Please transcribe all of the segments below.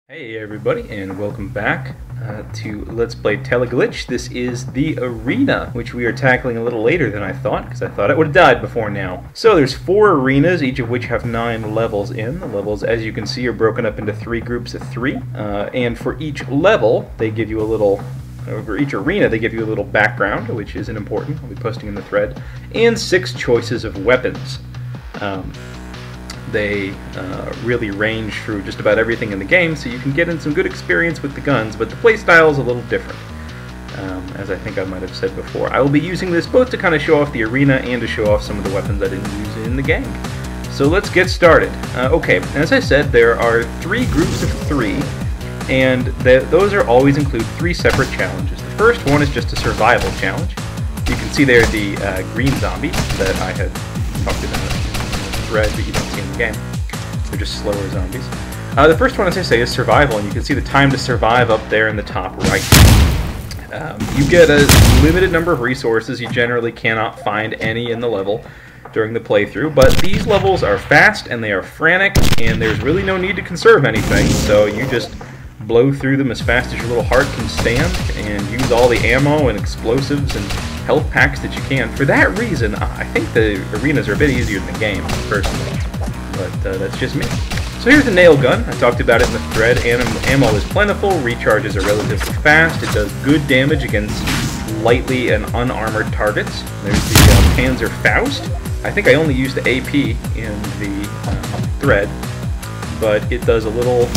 Hey everybody, and welcome back to Let's Play Teleglitch. This is the arena, which we are tackling a little later than I thought, because I thought it would have died before now. So there's 4 arenas, each of which have 9 levels in. The levels, as you can see, are broken up into 3 groups of 3. And for each level, they give you a little... For each arena, they give you a little background, which isn't important. I'll be posting in the thread. And 6 choices of weapons. They really range through just about everything in the game, so you can get in some good experience with the guns, but the playstyle is a little different, as I think I might have said before. I will be using this both to kind of show off the arena and to show off some of the weapons I didn't use in the game. So let's get started. Okay, as I said, there are 3 groups of 3, and those are always include 3 separate challenges. The first one is just a survival challenge. You can see there the green zombie that I had talked about. Red, but you don't see in the game. They're just slower zombies. The first one, as I say, is survival, and you can see the time to survive up there in the top right. You get a limited number of resources. You generally cannot find any in the level during the playthrough, but these levels are fast and they are frantic, and there's really no need to conserve anything, so you just blow through them as fast as your little heart can stand and use all the ammo and explosives and health packs that you can. For that reason, I think the arenas are a bit easier than the game, personally, but that's just me. So here's the nail gun. I talked about it in the thread. Ammo is plentiful, recharges are relatively fast, it does good damage against lightly and unarmored targets. There's the Panzer Faust. I think I only used the AP in the thread, but it does a little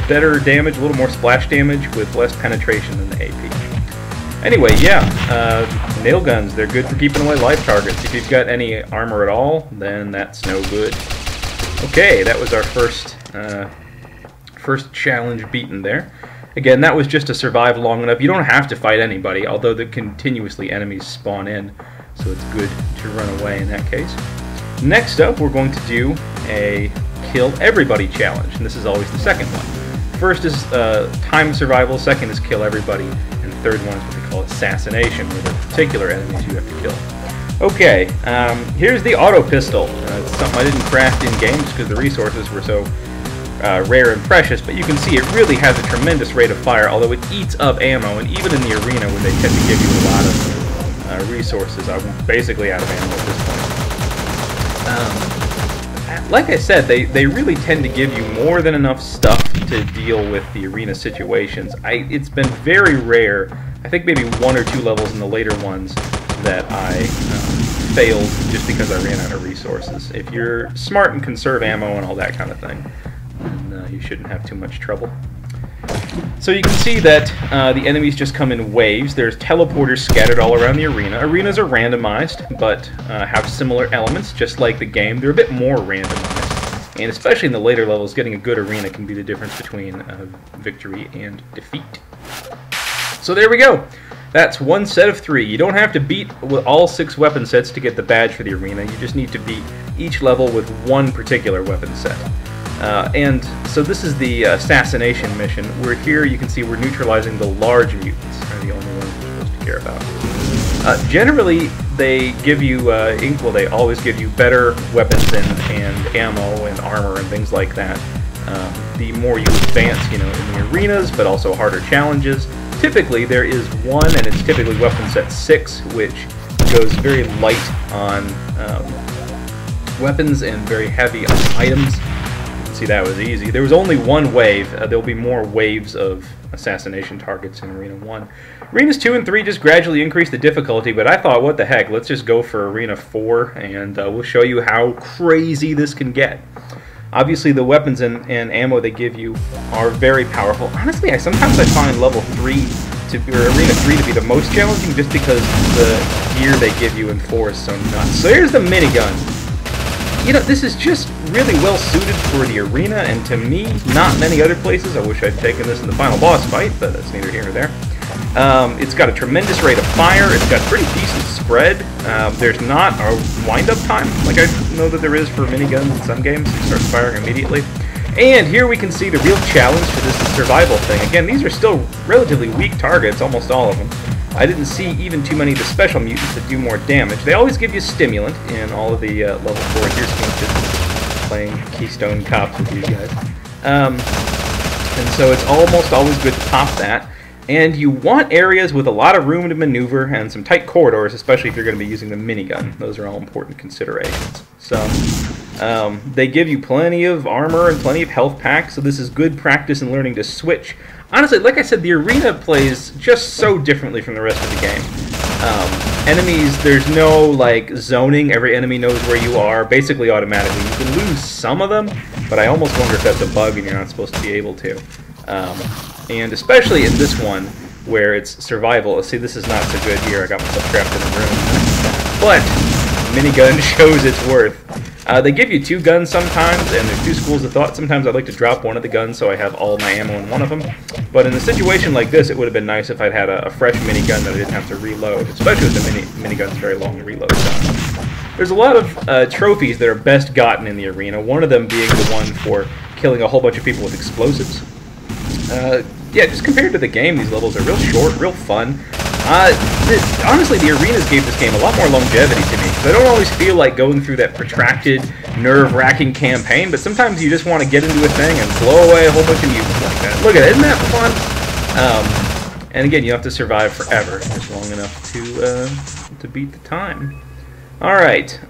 better damage, a little more splash damage with less penetration than the AP. Anyway, yeah, nail guns, they're good for keeping away live targets. If you've got any armor at all, then that's no good. Okay, that was our first challenge beaten there. Again, that was just to survive long enough. You don't have to fight anybody, although continuously enemies spawn in, so it's good to run away in that case. Next up, we're going to do a kill everybody challenge, and this is always the second one. First is time survival, second is kill everybody, and third one is what they call assassination, where there are particular enemies you have to kill. Okay, here's the auto pistol. It's something I didn't craft in games because the resources were so rare and precious, but you can see it really has a tremendous rate of fire, although it eats up ammo, and even in the arena where they tend to give you a lot of resources, I'm basically out of ammo at this point. Like I said, they really tend to give you more than enough stuff to deal with the arena situations. It's been very rare, I think maybe 1 or 2 levels in the later ones, that I failed just because I ran out of resources. If you're smart and conserve ammo and all that kind of thing, then you shouldn't have too much trouble. So you can see that the enemies just come in waves. There's teleporters scattered all around the arena. Arenas are randomized, but have similar elements, just like the game. They're a bit more randomized, and especially in the later levels, getting a good arena can be the difference between victory and defeat. So there we go. That's one set of 3. You don't have to beat with all 6 weapon sets to get the badge for the arena. You just need to beat each level with one particular weapon set. And so this is the assassination mission. We're here, you can see we're neutralizing the large mutants. They're the only ones we're supposed to care about. Generally, they give you, well, they always give you better weapons and ammo and armor and things like that. The more you advance, in the arenas, but also harder challenges. Typically, there is one, and it's typically weapon set 6, which goes very light on weapons and very heavy on items. See, that was easy. There was only one wave. There'll be more waves of assassination targets in Arena 1. Arenas 2 and 3 just gradually increase the difficulty, but I thought, what the heck, let's just go for Arena 4, and we'll show you how crazy this can get. Obviously, the weapons and ammo they give you are very powerful. Honestly, sometimes I find level 3 or Arena 3 to be the most challenging, just because the gear they give you in 4 is so nuts. So here's the minigun. This is just really well suited for the arena, and to me, not many other places. I wish I'd taken this in the final boss fight, but that's neither here nor there. It's got a tremendous rate of fire. It's got pretty decent spread. There's not a wind-up time, like I know that there is for miniguns in some games. It starts firing immediately. And here we can see the real challenge for this survival thing. Again, these are still relatively weak targets, almost all of them. I didn't see even too many of the special mutants that do more damage. They always give you stimulant in all of the level 4. Here's Squinch just playing Keystone Cops with you guys. and so it's almost always good to top that. And you want areas with a lot of room to maneuver and some tight corridors, especially if you're going to be using the minigun. Those are all important considerations. So they give you plenty of armor and plenty of health packs, so this is good practice in learning to switch. Honestly, like I said, the arena plays just so differently from the rest of the game. Enemies, there's no like zoning. Every enemy knows where you are, basically automatically. You can lose some of them, but I almost wonder if that's a bug and you're not supposed to be able to. And especially in this one, where it's survival. See, this is not so good here. I got myself trapped in a room. But minigun shows its worth. They give you 2 guns sometimes, and there's 2 schools of thought. Sometimes I like to drop one of the guns so I have all my ammo in one of them. But in a situation like this, it would have been nice if I'd had a fresh minigun that I didn't have to reload, especially with the minigun's very long reload time. There's a lot of trophies that are best gotten in the arena, one of them being the one for killing a whole bunch of people with explosives. Yeah, just compared to the game, these levels are real short, real fun. Honestly, the arenas gave this game a lot more longevity to me, because I don't always feel like going through that protracted, nerve-wracking campaign, but sometimes you just want to get into a thing and blow away a whole bunch of mutants like that. Look at it, isn't that fun? And again, you have to survive forever, just long enough to beat the time. Alright,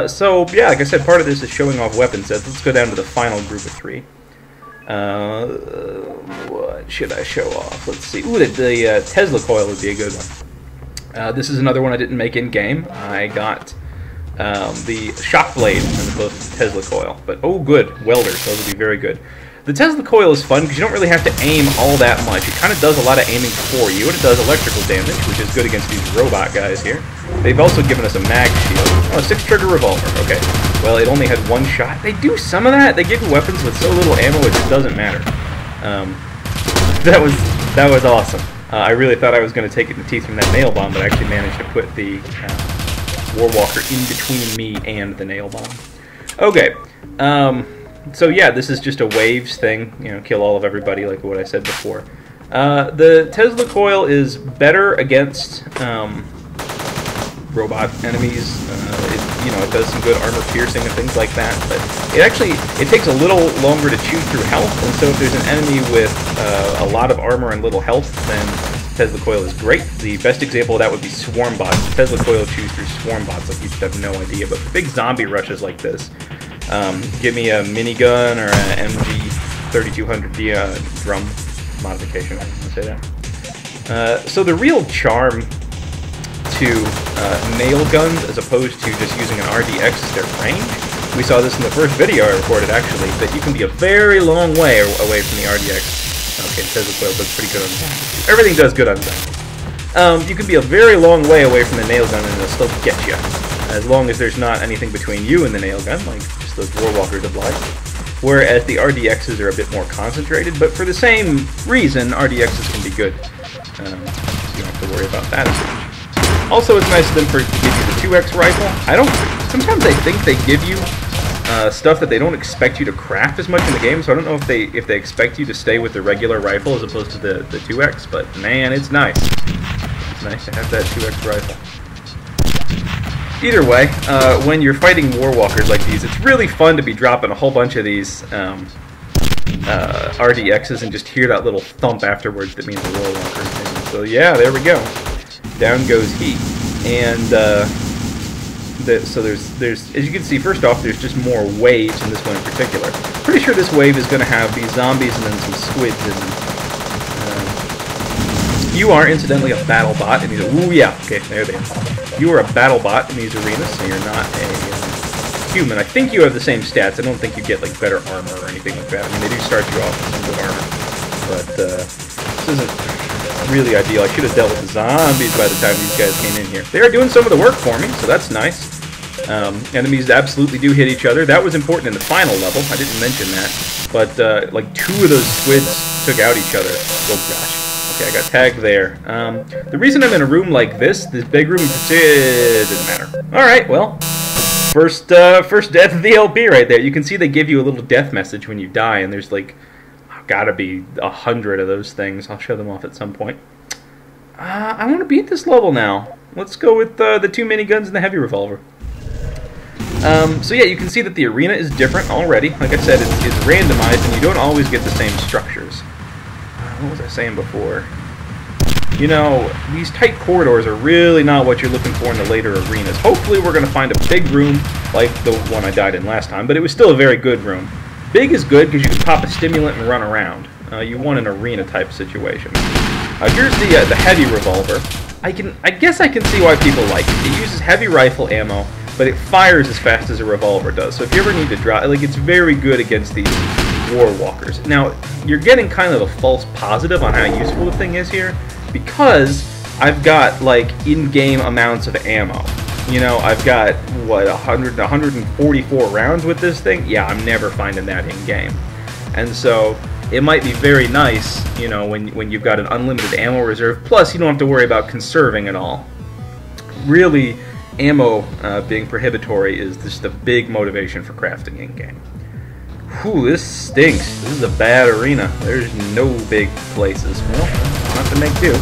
so yeah, like I said, part of this is showing off weapon sets. Let's go down to the final group of 3. What should I show off? Let's see. Ooh, the Tesla coil would be a good one. This is another one I didn't make in-game. I got the shock blade as opposed to the Tesla coil. But, oh good, welders. Those would be very good. The Tesla coil is fun because you don't really have to aim all that much. It kind of does a lot of aiming for you, and it does electrical damage, which is good against these robot guys here. They've also given us a mag shield. Oh, a 6-trigger revolver. Okay. Well, it only had 1 shot. They do some of that. They give you weapons with so little ammo it just doesn't matter. That was awesome. I really thought I was going to take it in the teeth from that nail bomb, but I actually managed to put the Warwalker in between me and the nail bomb. Okay. So yeah, this is just a waves thing. You know, kill all of everybody, like what I said before. The Tesla coil is better against robot enemies. It does some good armor piercing and things like that, but it takes a little longer to chew through health, and so if there's an enemy with a lot of armor and little health, then Tesla coil is great. The best example of that would be swarm bots. Tesla coil chews through swarm bots like you just have no idea, but for big zombie rushes like this, give me a minigun or an MG 3200D drum modification, I want to say that. So the real charm to nail guns as opposed to just using an RDX is their range. We saw this in the first video I recorded, actually, that you can be a very long way away from the RDX. Okay, Tesla coil does pretty good on zombies. Everything does good on zombies. You can be a very long way away from the nail gun and it'll still get you, as long as there's not anything between you and the nail gun, like just those Warwalkers oblige. Whereas the RDXs are a bit more concentrated, but for the same reason, RDXs can be good. So you don't have to worry about that as much. Also, it's nice of them to give you the 2X rifle. Sometimes I think they give you stuff that they don't expect you to craft as much in the game, so I don't know if they expect you to stay with the regular rifle as opposed to the 2X, but man, it's nice. It's nice to have that 2X rifle. Either way, when you're fighting Warwalkers like these, it's really fun to be dropping a whole bunch of these RDXs and just hear that little thump afterwards that means the Warwalker is in. So yeah, there we go. Down goes he. And so there's as you can see, first off, there's just more waves in this one in particular. Pretty sure this wave is going to have these zombies and then some squids in them. You are incidentally a battle bot in these. Ooh yeah, okay, there they are. You are a battle bot in these arenas, so you're not a human. I think you have the same stats. I don't think you get like better armor or anything like that. I mean, they do start you off with some good armor, but this isn't really ideal. I should have dealt with the zombies by the time these guys came in here. They are doing some of the work for me, so that's nice. Enemies absolutely do hit each other. That was important in the final level. I didn't mention that, but like 2 of those squids took out each other. Oh gosh. Okay, I got tagged there. The reason I'm in a room like this big room, it didn't matter. Alright, well, first death of the LP right there. You can see they give you a little death message when you die, and there's like, gotta be 100 of those things. I'll show them off at some point. I want to beat this level now. Let's go with the 2 miniguns and the heavy revolver. So yeah, you can see that the arena is different already. Like I said, it's randomized, and you don't always get the same structures. what was I saying before? You know, these tight corridors are really not what you're looking for in the later arenas. Hopefully we're going to find a big room like the one I died in last time, but it was still a very good room. Big is good because you can pop a stimulant and run around. You want an arena type situation. Here's the heavy revolver. I guess I can see why people like it. It uses heavy rifle ammo, but it fires as fast as a revolver does. So if you ever need to drop, like, it's very good against these war walkers. Now, you're getting kind of a false positive on how useful the thing is here, because I've got, like, in-game amounts of ammo. You know, I've got, what, 144 rounds with this thing? Yeah, I'm never finding that in-game. And so, it might be very nice, you know, when you've got an unlimited ammo reserve, plus you don't have to worry about conserving at all. Really, ammo being prohibitory is just a big motivation for crafting in-game. Whew, this stinks. This is a bad arena. There's no big places. Well, I'll have to make do.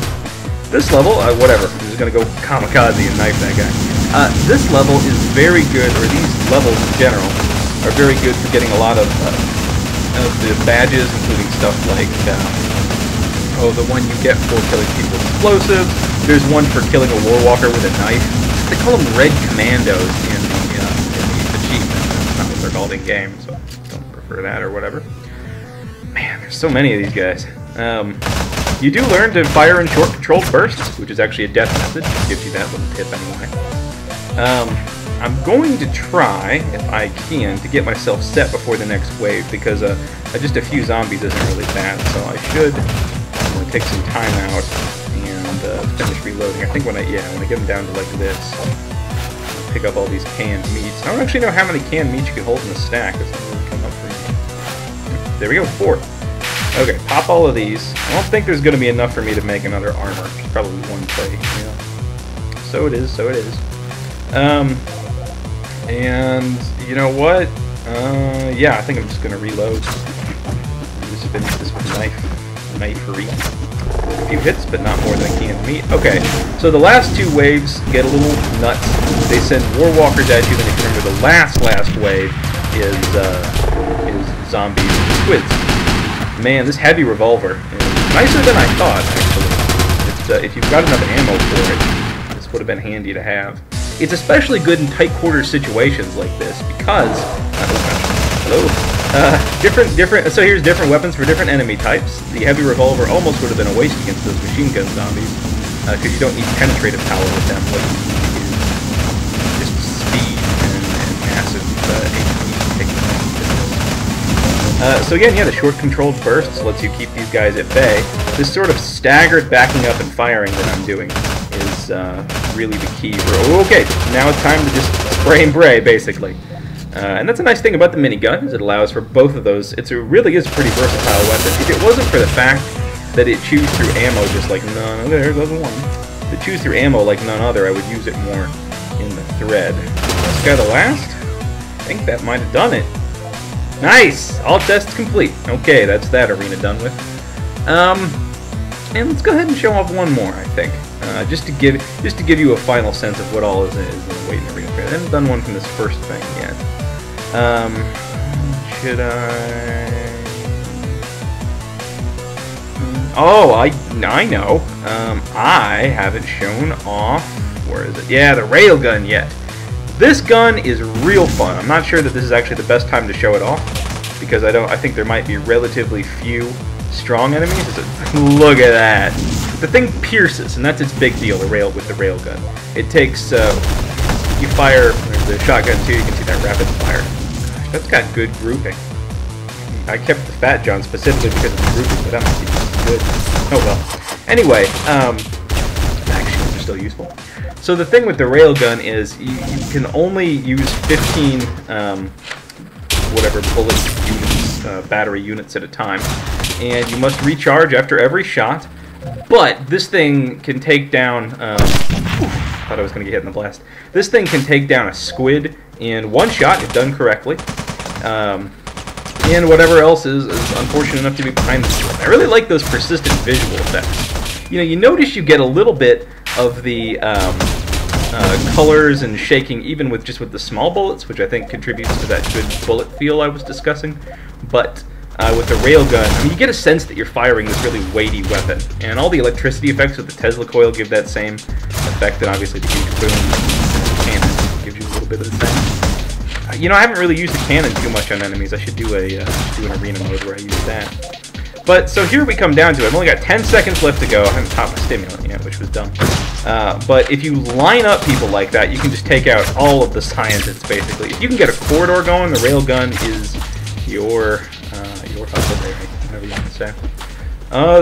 This level, whatever. I'm just going to go kamikaze and knife that guy. This level is very good, or these levels in general, are very good for getting a lot of the badges, including stuff like, the one you get for killing people with explosives. There's one for killing a warwalker with a knife. They call them Red Commandos in the achievement. That's not what they're called in game, so don't prefer that or whatever. Man, there's so many of these guys. You do learn to fire in short controlled bursts, which is actually a death method. It gives you that little tip anyway. I'm going to try, if I can, to get myself set before the next wave, because just a few zombies isn't really bad, so I should take some time out and finish reloading. I think when I get them down to like this, I'll pick up all these canned meats. I don't actually know how many canned meats you can hold in a stack. That's not really come up for me. There we go, 4. Okay, pop all of these. I don't think there's going to be enough for me to make another armor. It's probably one plate. Yeah. So it is, so it is. And you know what? Yeah, I think I'm just gonna reload. Just finish this with a knifery. A few hits, but not more than a canned meat. Okay, so the last 2 waves get a little nuts. They send warwalkers at you, then you remember the last wave is zombies and squids. Man, this heavy revolver is nicer than I thought. Actually, if you've got enough ammo for it, this would have been handy to have. It's especially good in tight quarter situations like this because so here's different weapons for different enemy types. The heavy revolver almost would have been a waste against those machine gun zombies because you don't need penetrative power with them. What you need is just speed and massive HP. So again, yeah, the short controlled bursts lets you keep these guys at bay. This sort of staggered backing up and firing that I'm doing is really the key. Okay, now it's time to just spray and pray, basically. And that's a nice thing about the minigun, is it allows for both of those. It really is a pretty versatile weapon. If it wasn't for the fact that it chews through ammo just like none other, there goes one. If it chews through ammo like none other, I would use it more in the thread. This guy the last? I think that might have done it. Nice! All tests complete. Okay, that's that arena done with. And let's go ahead and show off one more, I think. Just to give you a final sense of what all is in the waiting arena. I haven't done one from this first thing yet. Should I? Oh, I know. I haven't shown off. Where is it? Yeah, the railgun yet. This gun is real fun. I'm not sure that this is actually the best time to show it off because I think there might be relatively few strong enemies. Look at that. The thing pierces, and that's its big deal. The railgun. It takes you fire the shotgun too. You can see that rapid fire. Gosh, that's got good grouping. I kept the Fat John specifically because of the grouping, but that might be good. Oh well. Anyway, actions are still useful. So the thing with the railgun is you can only use 15 whatever bullet units, battery units at a time, and you must recharge after every shot. But this thing can take down. Thought I was going to get hit in the blast. This thing can take down a squid in one shot if done correctly. And whatever else is unfortunate enough to be behind the squid. I really like those persistent visual effects. You know, you notice you get a little bit of the colors and shaking, even with the small bullets, which I think contributes to that good bullet feel I was discussing. But with the railgun, I mean, you get a sense that you're firing this really weighty weapon, and all the electricity effects with the Tesla coil give that same effect, and obviously the huge boom cannon gives you a little bit of the same. You know, I haven't really used the cannon too much on enemies. I should do an arena mode where I use that. But, so here we come down to it. I've only got 10 seconds left to go. I haven't popped my stimulant yet, which was dumb. But if you line up people like that, you can just take out all of the scientists, basically. If you can get a corridor going, the railgun is your huckleberry, whatever you want to say.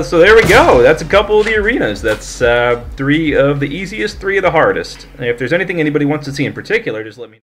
So there we go. That's a couple of the arenas. That's 3 of the easiest, 3 of the hardest. And if there's anything anybody wants to see in particular, just let me know.